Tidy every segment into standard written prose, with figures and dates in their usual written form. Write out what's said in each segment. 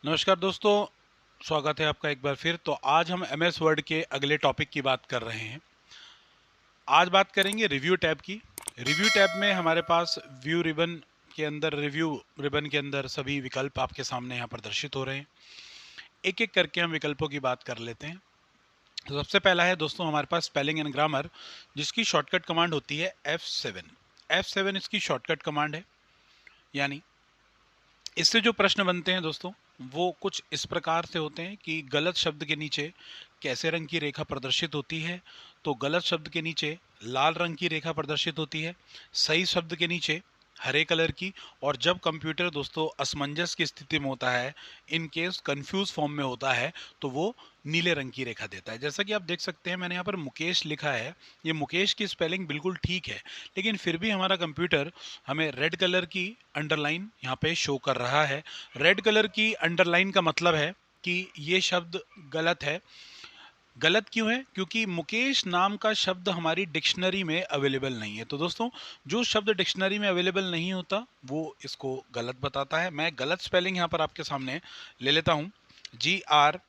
नमस्कार दोस्तों, स्वागत है आपका एक बार फिर। तो आज हम एमएस वर्ड के अगले टॉपिक की बात कर रहे हैं। आज बात करेंगे रिव्यू टैब की। रिव्यू टैब में हमारे पास व्यू रिबन के अंदर रिव्यू रिबन के अंदर सभी विकल्प आपके सामने यहाँ प्रदर्शित हो रहे हैं। एक एक करके हम विकल्पों की बात कर लेते हैं। तो सबसे पहला है दोस्तों हमारे पास स्पेलिंग एंड ग्रामर, जिसकी शॉर्टकट कमांड होती है F7। F7 इसकी शॉर्टकट कमांड है। यानी इससे जो प्रश्न बनते हैं दोस्तों, वो कुछ इस प्रकार से होते हैं कि गलत शब्द के नीचे कैसे रंग की रेखा प्रदर्शित होती है। तो गलत शब्द के नीचे लाल रंग की रेखा प्रदर्शित होती है, सही शब्द के नीचे हरे कलर की। और जब कंप्यूटर दोस्तों असमंजस की स्थिति में होता है, इन केस कंफ्यूज फॉर्म में होता है, तो वो नीले रंग की रेखा देता है। जैसा कि आप देख सकते हैं, मैंने यहाँ पर मुकेश लिखा है। ये मुकेश की स्पेलिंग बिल्कुल ठीक है, लेकिन फिर भी हमारा कंप्यूटर हमें रेड कलर की अंडरलाइन यहाँ पे शो कर रहा है। रेड कलर की अंडरलाइन का मतलब है कि ये शब्द गलत है। गलत क्यों है? क्योंकि मुकेश नाम का शब्द हमारी डिक्शनरी में अवेलेबल नहीं है। तो दोस्तों, जो शब्द डिक्शनरी में अवेलेबल नहीं होता वो इसको गलत बताता है। मैं गलत स्पेलिंग यहाँ पर आपके सामने ले लेता हूँ। GREMMER।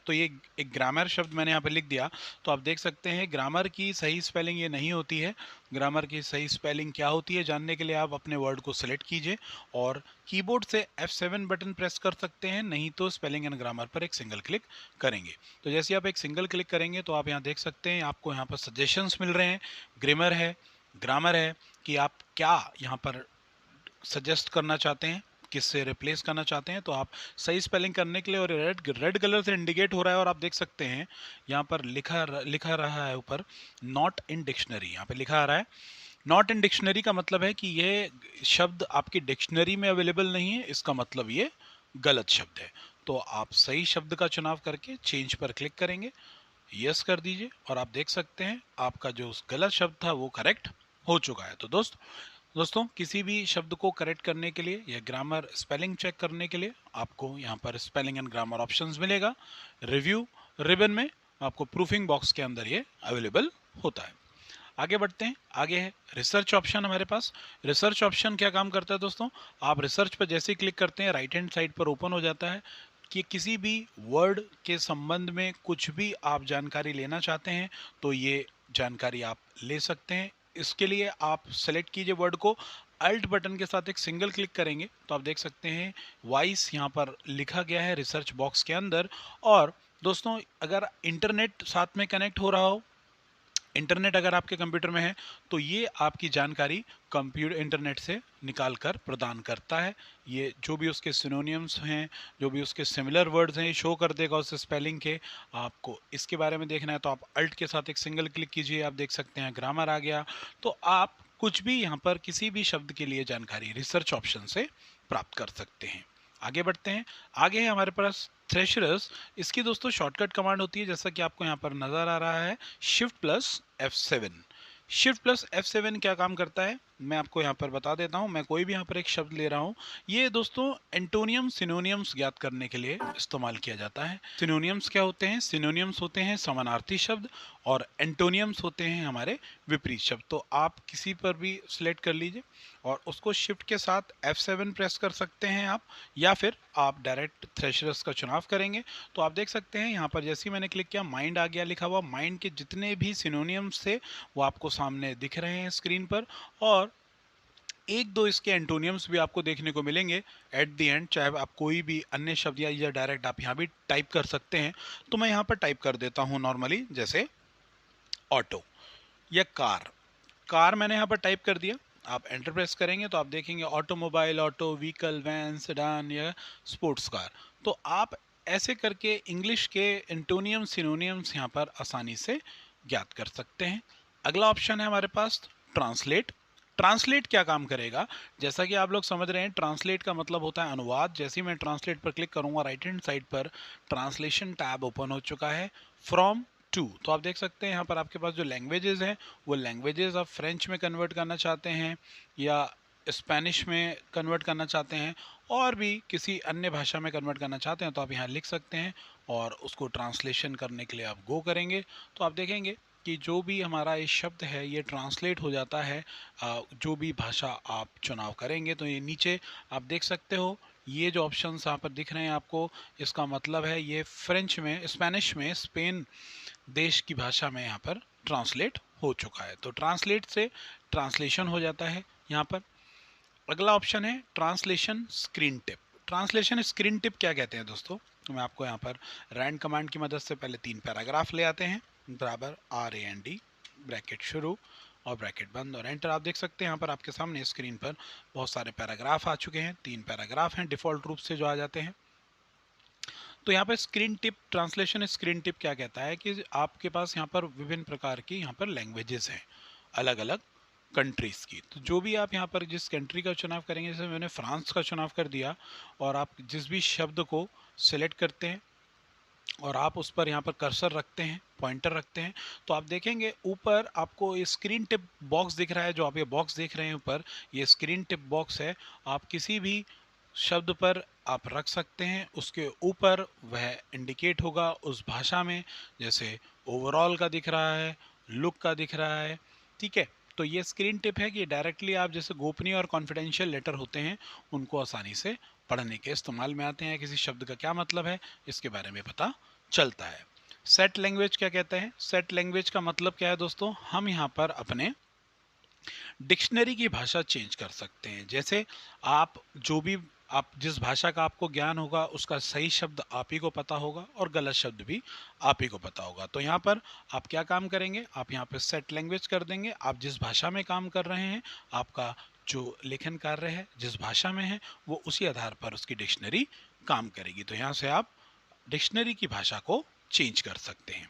तो ये एक ग्रामर शब्द मैंने यहाँ पर लिख दिया। तो आप देख सकते हैं ग्रामर की सही स्पेलिंग ये नहीं होती है। ग्रामर की सही स्पेलिंग क्या होती है जानने के लिए आप अपने वर्ड को सिलेक्ट कीजिए और कीबोर्ड से F7 बटन प्रेस कर सकते हैं, नहीं तो स्पेलिंग एंड ग्रामर पर एक सिंगल क्लिक करेंगे। तो जैसे आप एक सिंगल क्लिक करेंगे तो आप यहाँ देख सकते हैं आपको यहाँ पर सजेशंस मिल रहे हैं। ग्रामर है कि आप क्या यहाँ पर सजेस्ट करना चाहते हैं, किससे रिप्लेस करना चाहते हैं। तो आप सही स्पेलिंग करने के लिए, और रेड कलर से इंडिकेट हो रहा है और आप देख सकते हैं यहाँ पर लिखा रहा है ऊपर नॉट इन डिक्शनरी। यहाँ पे लिखा आ रहा है नॉट इन डिक्शनरी का मतलब है कि ये शब्द आपकी डिक्शनरी में अवेलेबल नहीं है, इसका मतलब ये गलत शब्द है। तो आप सही शब्द का चुनाव करके चेंज पर क्लिक करेंगे, यस कर दीजिए और आप देख सकते हैं आपका जो गलत शब्द था वो करेक्ट हो चुका है। तो दोस्तों किसी भी शब्द को करेक्ट करने के लिए या ग्रामर स्पेलिंग चेक करने के लिए आपको यहाँ पर स्पेलिंग एंड ग्रामर ऑप्शंस मिलेगा। रिव्यू रिबन में आपको प्रूफिंग बॉक्स के अंदर ये अवेलेबल होता है। आगे बढ़ते हैं। आगे है रिसर्च ऑप्शन हमारे पास। रिसर्च ऑप्शन क्या काम करता है दोस्तों? आप रिसर्च पर जैसे ही क्लिक करते हैं राइट हैंड साइड पर ओपन हो जाता है कि किसी भी वर्ड के संबंध में कुछ भी आप जानकारी लेना चाहते हैं तो ये जानकारी आप ले सकते हैं। इसके लिए आप सेलेक्ट कीजिए वर्ड को, अल्ट बटन के साथ एक सिंगल क्लिक करेंगे तो आप देख सकते हैं वॉइस यहाँ पर लिखा गया है रिसर्च बॉक्स के अंदर। और दोस्तों अगर इंटरनेट साथ में कनेक्ट हो रहा हो, इंटरनेट अगर आपके कंप्यूटर में है, तो ये आपकी जानकारी कंप्यूटर इंटरनेट से निकाल कर प्रदान करता है। ये जो भी उसके सिनोनियम्स हैं, जो भी उसके सिमिलर वर्ड्स हैं, ये शो कर देगा उस स्पेलिंग के। आपको इसके बारे में देखना है तो आप अल्ट के साथ एक सिंगल क्लिक कीजिए, आप देख सकते हैं ग्रामर आ गया। तो आप कुछ भी यहाँ पर किसी भी शब्द के लिए जानकारी रिसर्च ऑप्शन से प्राप्त कर सकते हैं। आगे बढ़ते हैं। आगे है हमारे पास थ्रेशरस। इसकी दोस्तों शॉर्टकट कमांड होती है, जैसा कि आपको यहाँ पर नजर आ रहा है, shift plus F7। Shift plus F7 क्या काम करता है मैं आपको यहाँ पर बता देता हूँ। मैं कोई भी यहाँ पर एक शब्द ले रहा हूँ। ये दोस्तों एंटोनियम सिनोनियम्स ज्ञात करने के लिए इस्तेमाल किया जाता है। सिनोनियम्स क्या होते हैं? सिनोनियम्स होते हैं समानार्थी शब्द और एंटोनियम्स होते हैं हमारे विपरीत शब्द। तो आप किसी पर भी सिलेक्ट कर लीजिए और उसको शिफ्ट के साथ F7 प्रेस कर सकते हैं आप, या फिर आप डायरेक्ट थ्रेशरस का चुनाव करेंगे। तो आप देख सकते हैं यहाँ पर जैसे ही मैंने क्लिक किया माइंड आ गया लिखा हुआ। माइंड के जितने भी सिनोनियम्स थे वो आपको सामने दिख रहे हैं स्क्रीन पर, और एक दो इसके एंटोनियम्स भी आपको देखने को मिलेंगे एट द एंड। चाहे आप कोई भी अन्य शब्द या डायरेक्ट आप यहाँ भी टाइप कर सकते हैं। तो मैं यहाँ पर टाइप कर देता हूँ नॉर्मली, जैसे ऑटो या कार। कार मैंने यहाँ पर टाइप कर दिया। आप एंटर प्रेस करेंगे तो आप देखेंगे automobile, auto vehicle, van, sedan या स्पोर्ट्स कार। तो आप ऐसे करके इंग्लिश के एंटोनियम सिनोनियम्स यहाँ पर आसानी से ज्ञात कर सकते हैं। अगला ऑप्शन है हमारे पास ट्रांसलेट। ट्रांसलेट क्या काम करेगा? जैसा कि आप लोग समझ रहे हैं, ट्रांसलेट का मतलब होता है अनुवाद। जैसे ही मैं ट्रांसलेट पर क्लिक करूंगा राइट हैंड साइड पर ट्रांसलेशन टैब ओपन हो चुका है, फ्रॉम टू। तो आप देख सकते हैं यहाँ पर आपके पास जो लैंग्वेजेस हैं वो लैंग्वेजेस आप फ्रेंच में कन्वर्ट करना चाहते हैं या स्पेनिश में कन्वर्ट करना चाहते हैं और भी किसी अन्य भाषा में कन्वर्ट करना चाहते हैं तो आप यहाँ लिख सकते हैं और उसको ट्रांसलेशन करने के लिए आप गो करेंगे तो आप देखेंगे कि जो भी हमारा ये शब्द है ये ट्रांसलेट हो जाता है जो भी भाषा आप चुनाव करेंगे। तो ये नीचे आप देख सकते हो ये जो ऑप्शंस यहाँ पर दिख रहे हैं आपको, इसका मतलब है ये फ्रेंच में, स्पेनिश में, स्पेन देश की भाषा में यहाँ पर ट्रांसलेट हो चुका है। तो ट्रांसलेट से ट्रांसलेशन हो जाता है यहाँ पर। अगला ऑप्शन है translation screen tip. Translation screen tip क्या कहते हैं दोस्तों, तो मैं आपको यहाँ पर रैंड कमांड की मदद से पहले 3 पैराग्राफ ले आते हैं, बराबर RAND, ब्रैकेट शुरू और ब्रैकेट बंद और एंटर। आप देख सकते हैं यहाँ पर आपके सामने स्क्रीन पर बहुत सारे पैराग्राफ आ चुके हैं। 3 पैराग्राफ हैं डिफ़ॉल्ट रूप से जो आ जाते हैं। तो यहाँ पर screen tip, translation screen tip क्या कहता है कि आपके पास यहाँ पर विभिन्न प्रकार की यहाँ पर लैंग्वेजेस हैं, अलग अलग कंट्रीज़ की। तो जो भी आप यहाँ पर जिस कंट्री का चुनाव करेंगे, जैसे मैंने फ्रांस का चुनाव कर दिया, और आप जिस भी शब्द को सिलेक्ट करते हैं और आप उस पर यहाँ पर कर्सर रखते हैं, पॉइंटर रखते हैं, तो आप देखेंगे ऊपर आपको ये स्क्रीन टिप बॉक्स दिख रहा है। जो आप ये बॉक्स देख रहे हैं ऊपर, ये स्क्रीन टिप बॉक्स है। आप किसी भी शब्द पर आप रख सकते हैं, उसके ऊपर वह इंडिकेट होगा उस भाषा में, जैसे ओवरऑल का दिख रहा है, लुक का दिख रहा है, ठीक है। तो ये स्क्रीन टिप है कि डायरेक्टली आप जैसे गोपनीय और कॉन्फिडेंशियल लेटर होते हैं उनको आसानी से पढ़ने के इस्तेमाल में आते हैं। किसी शब्द का क्या मतलब है इसके बारे में पता चलता है। सेट लैंग्वेज क्या कहते हैं? सेट लैंग्वेज का मतलब क्या है दोस्तों, हम यहाँ पर अपने डिक्शनरी की भाषा चेंज कर सकते हैं। जैसे आप जो भी आप जिस भाषा का आपको ज्ञान होगा उसका सही शब्द आप ही को पता होगा और गलत शब्द भी आप ही को पता होगा। तो यहाँ पर आप क्या काम करेंगे, आप यहाँ पर सेट लैंग्वेज कर देंगे। आप जिस भाषा में काम कर रहे हैं, आपका जो लेखन कार्य है जिस भाषा में है, वो उसी आधार पर उसकी डिक्शनरी काम करेगी। तो यहाँ से आप डिक्शनरी की भाषा को चेंज कर सकते हैं।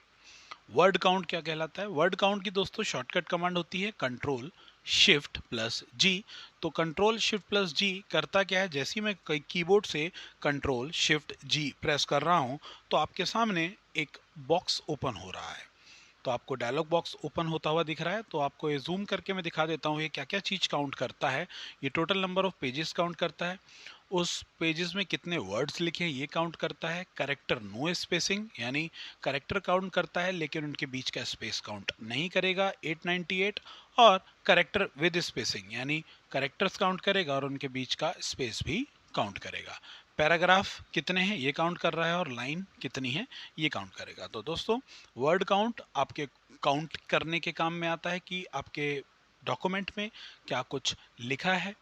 वर्ड काउंट क्या कहलाता है? वर्ड काउंट की दोस्तों शॉर्टकट कमांड होती है कंट्रोल शिफ्ट प्लस जी। तो कंट्रोल शिफ्ट प्लस जी करता क्या है, जैसे ही मैं कीबोर्ड से कंट्रोल शिफ्ट जी प्रेस कर रहा हूं तो आपके सामने एक बॉक्स ओपन हो रहा है। तो आपको डायलॉग बॉक्स ओपन होता हुआ दिख रहा है। तो आपको ये जूम करके मैं दिखा देता हूँ ये क्या क्या चीज़ काउंट करता है। ये total number of pages count करता है, उस पेजेस में कितने वर्ड्स लिखे हैं ये काउंट करता है, करेक्टर नो स्पेसिंग यानी करेक्टर काउंट करता है लेकिन उनके बीच का स्पेस काउंट नहीं करेगा 898, और करेक्टर विद स्पेसिंग यानी करेक्टर्स काउंट करेगा और उनके बीच का स्पेस भी काउंट करेगा। पैराग्राफ कितने हैं ये काउंट कर रहा है और लाइन कितनी है ये काउंट करेगा। तो दोस्तों वर्ड काउंट आपके काउंट करने के काम में आता है कि आपके डॉक्यूमेंट में क्या कुछ लिखा है।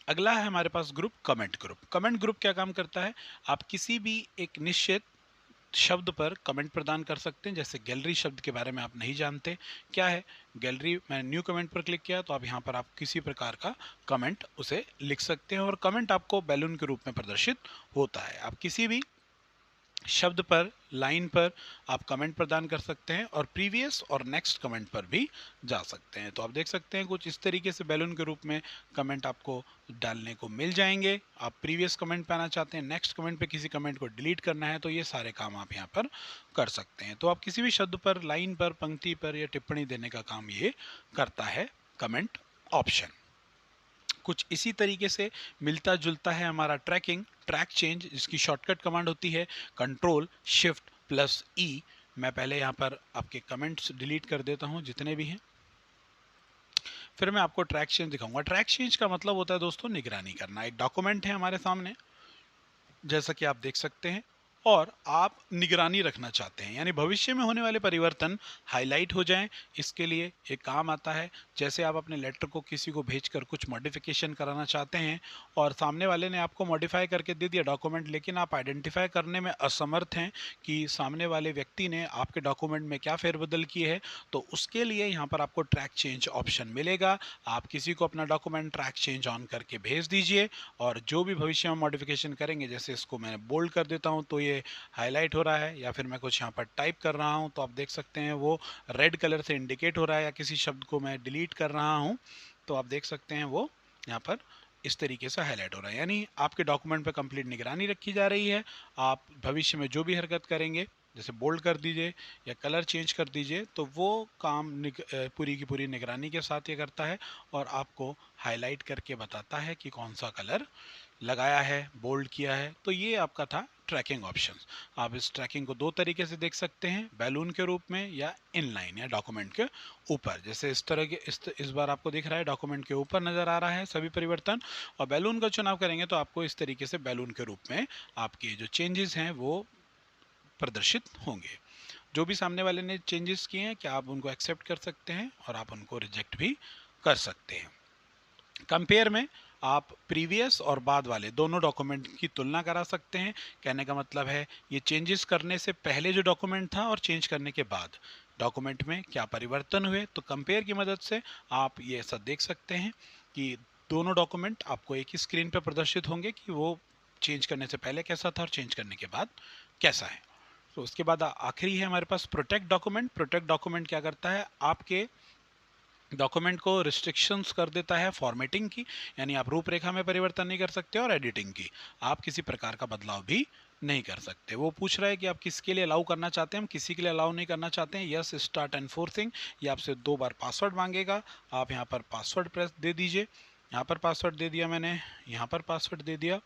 अगला है हमारे पास group comment group. Comment group क्या काम करता है, आप किसी भी एक निश्चित शब्द पर कमेंट प्रदान कर सकते हैं। जैसे गैलरी शब्द के बारे में आप नहीं जानते क्या है गैलरी, मैंने न्यू कमेंट पर क्लिक किया तो आप यहाँ पर आप किसी प्रकार का कमेंट उसे लिख सकते हैं और कमेंट आपको बैलून के रूप में प्रदर्शित होता है। आप किसी भी शब्द पर, लाइन पर आप कमेंट प्रदान कर सकते हैं और प्रीवियस और नेक्स्ट कमेंट पर भी जा सकते हैं। तो आप देख सकते हैं कुछ इस तरीके से बैलून के रूप में कमेंट आपको डालने को मिल जाएंगे। आप प्रीवियस कमेंट पे आना चाहते हैं, नेक्स्ट कमेंट पे किसी कमेंट को डिलीट करना है, तो ये सारे काम आप यहाँ पर कर सकते हैं। तो आप किसी भी शब्द पर, लाइन पर, पंक्ति पर या टिप्पणी देने का काम ये करता है कमेंट ऑप्शन। कुछ इसी तरीके से मिलता जुलता है हमारा ट्रैक चेंज, जिसकी शॉर्टकट कमांड होती है कंट्रोल शिफ्ट प्लस ई। मैं पहले यहाँ पर आपके कमेंट्स डिलीट कर देता हूँ जितने भी हैं, फिर मैं आपको ट्रैक चेंज दिखाऊंगा। ट्रैक चेंज का मतलब होता है दोस्तों निगरानी करना। एक डॉक्यूमेंट है हमारे सामने जैसा कि आप देख सकते हैं और आप निगरानी रखना चाहते हैं, यानी भविष्य में होने वाले परिवर्तन हाईलाइट हो जाएं, इसके लिए एक काम आता है। जैसे आप अपने लेटर को किसी को भेजकर कुछ मॉडिफिकेशन कराना चाहते हैं और सामने वाले ने आपको मॉडिफाई करके दे दिया डॉक्यूमेंट, लेकिन आप आइडेंटिफाई करने में असमर्थ हैं कि सामने वाले व्यक्ति ने आपके डॉक्यूमेंट में क्या फेरबदल की है, तो उसके लिए यहाँ पर आपको ट्रैक चेंज ऑप्शन मिलेगा। आप किसी को अपना डॉक्यूमेंट ट्रैक चेंज ऑन करके भेज दीजिए और जो भी भविष्य में मॉडिफिकेशन करेंगे, जैसे इसको मैंने बोल्ड कर देता हूँ तो ये हाईलाइट हो रहा है, या फिर मैं कुछ यहाँ पर टाइप कर रहा हूँ तो आप देख सकते हैं वो रेड कलर से इंडिकेट हो रहा है, या किसी शब्द को मैं डिलीट कर रहा हूँ तो आप देख सकते हैं वो यहाँ पर इस तरीके से हाईलाइट हो रहा है। यानी आपके डॉक्यूमेंट पे कंप्लीट निगरानी रखी जा रही है। आप भविष्य में जो भी हरकत करेंगे, जैसे बोल्ड कर दीजिए या कलर चेंज कर दीजिए, तो वो काम पूरी की पूरी निगरानी के साथ ये करता है और आपको हाईलाइट करके बताता है कि कौन सा कलर लगाया है, बोल्ड किया है। तो ये आपका था ट्रैकिंग ऑप्शंस। आप इस ट्रैकिंग को दो तरीके से देख सकते हैं, बैलून के रूप में या इनलाइन या डॉक्यूमेंट के ऊपर। जैसे इस तरह के इस बार आपको दिख रहा है डॉक्यूमेंट के ऊपर नज़र आ रहा है सभी परिवर्तन, और बैलून का चुनाव करेंगे तो आपको इस तरीके से बैलून के रूप में आपके जो चेंजेस हैं वो प्रदर्शित होंगे। जो भी सामने वाले ने चेंजेस किए हैं, क्या आप उनको एक्सेप्ट कर सकते हैं और आप उनको रिजेक्ट भी कर सकते हैं। कंपेयर में आप प्रीवियस और बाद वाले दोनों डॉक्यूमेंट की तुलना करा सकते हैं। कहने का मतलब है ये चेंजेस करने से पहले जो डॉक्यूमेंट था और चेंज करने के बाद डॉक्यूमेंट में क्या परिवर्तन हुए। तो कंपेयर की मदद से आप ये ऐसा देख सकते हैं कि दोनों डॉक्यूमेंट आपको एक ही स्क्रीन पर प्रदर्शित होंगे कि वो चेंज करने से पहले कैसा था और चेंज करने के बाद कैसा है। तो उसके बाद आखिरी है हमारे पास प्रोटेक्ट डॉक्यूमेंट। प्रोटेक्ट डॉक्यूमेंट क्या करता है, आपके डॉक्यूमेंट को रिस्ट्रिक्शंस कर देता है फॉर्मेटिंग की, यानी आप रूपरेखा में परिवर्तन नहीं कर सकते, और एडिटिंग की आप किसी प्रकार का बदलाव भी नहीं कर सकते। वो पूछ रहा है कि आप किसके लिए अलाउ करना चाहते हैं। हम किसी के लिए अलाउ नहीं करना चाहते हैं। यस स्टार्ट एनफोर्सिंग, ये आपसे 2 बार पासवर्ड मांगेगा। आप यहाँ पर पासवर्ड प्रेस दे दीजिए। यहाँ पर पासवर्ड दे दिया मैंने, यहाँ पर पासवर्ड दे दिया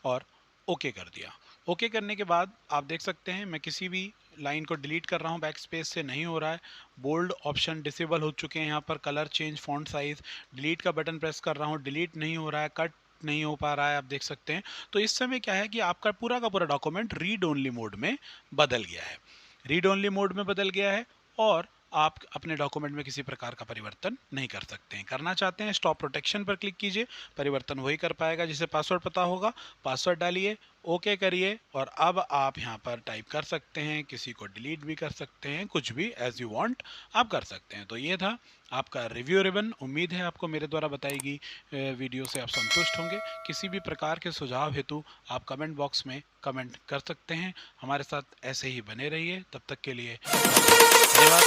और ओके कर दिया। ओके करने के बाद आप देख सकते हैं मैं किसी भी लाइन को डिलीट कर रहा हूँ, बैक स्पेस से नहीं हो रहा है। बोल्ड ऑप्शन डिसेबल हो चुके हैं। यहाँ पर colour change, font size, delete का बटन प्रेस कर रहा हूँ, डिलीट नहीं हो रहा है, कट नहीं हो पा रहा है, आप देख सकते हैं। तो इस समय क्या है कि आपका पूरा का पूरा डॉक्यूमेंट रीड ओनली मोड में बदल गया है। रीड ओनली मोड में बदल गया है और आप अपने डॉक्यूमेंट में किसी प्रकार का परिवर्तन नहीं कर सकते हैं। करना चाहते हैं स्टॉप प्रोटेक्शन पर क्लिक कीजिए, परिवर्तन वही कर पाएगा जिसे पासवर्ड पता होगा। पासवर्ड डालिए, ओके करिए और अब आप यहाँ पर टाइप कर सकते हैं, किसी को डिलीट भी कर सकते हैं, कुछ भी एज यू वांट आप कर सकते हैं। तो ये था आपका रिव्यू रिबन। उम्मीद है आपको मेरे द्वारा बताई गई वीडियो से आप संतुष्ट होंगे। किसी भी प्रकार के सुझाव हेतु आप कमेंट बॉक्स में कमेंट कर सकते हैं। हमारे साथ ऐसे ही बने रहिए, तब तक के लिए धन्यवाद।